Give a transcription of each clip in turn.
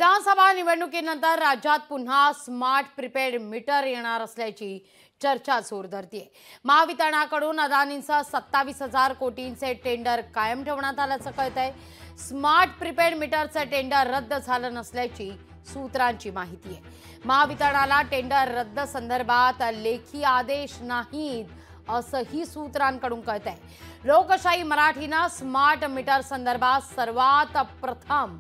विधानसभा निवडणुकीनंतर राज्यात पुन्हा स्मार्ट प्रीपेड मीटर येणार असल्याची चर्चा जोर धरते। महावितरणाकडून अदानींचा 27,000 कोटींचे टेंडर कायम ठेवण्यात आल्याचं कळतंय। स्मार्ट प्रीपेड मीटरचे टेंडर रद्द झालं नसल्याची सूत्रांची माहिती आहे। महावितरणाला टेंडर रद्द संदर्भात लेखी आदेश नाहीत असंही सूत्रांकडून कळतंय। लोकशाही मराठीनं स्मार्ट मीटर संदर्भात सर्वात प्रथम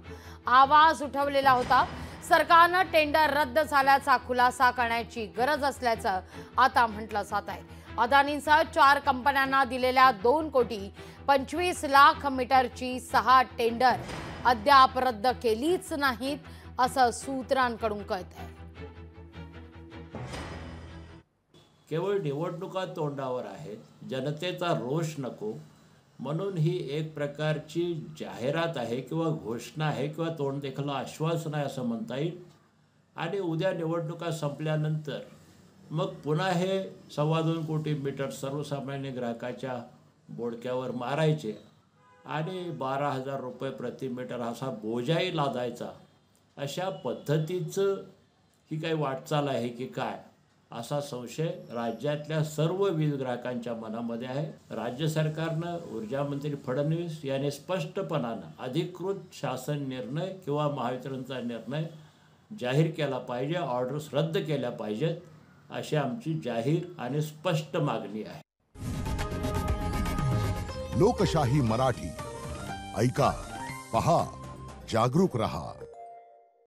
आवाज उठवलेला होता। सरकारनं टेंडर रद्द झाल्याचा खुलासा करण्याची गरज असल्याचं आता म्हटलं जात आहे। अदानींसह 4 कंपन्यांना दिलेल्या 2,25,00,000 मीटरची 6 टेंडर अद्याप रद्द केलीच नाहीत असं सूत्रांकडून कळतंय। केवळ निवडणुका तोंडावर आहेत, जनतेचा रोष नको म्हणून ही एक प्रकारची जाहिरात आहे किंवा घोषणा आहे किंवा तोंडदेखलं आश्वासन आहे असं म्हणता येईल। आणि उद्या निवडणुका संपल्यानंतर मग पुन्हा हे 2.25 कोटी मीटर सर्वसामान्य ग्राहकाच्या बोडक्यावर मारायचे आणि 12,000 रुपये प्रति मीटर असा बोजाही लादायचा, अशा पद्धतीचं ही काही वाटचाल आहे की काय असा संशय राज्यातल्या सर्व वीज ग्राहकांच्या मनामध्ये आहे। राज्य सरकारनं ऊर्जा मंत्री फडणवीस यांनी स्पष्टपणानं अधिकृत शासन निर्णय किंवा महावितरणचा निर्णय जाहीर केला पाहिजे, ऑर्डर्स रद्द केल्या पाहिजेत अशी आमची जाहीर आणि स्पष्ट मागणी आहे। लोकशाही मराठी ऐका, पहा, जागरूक रहा।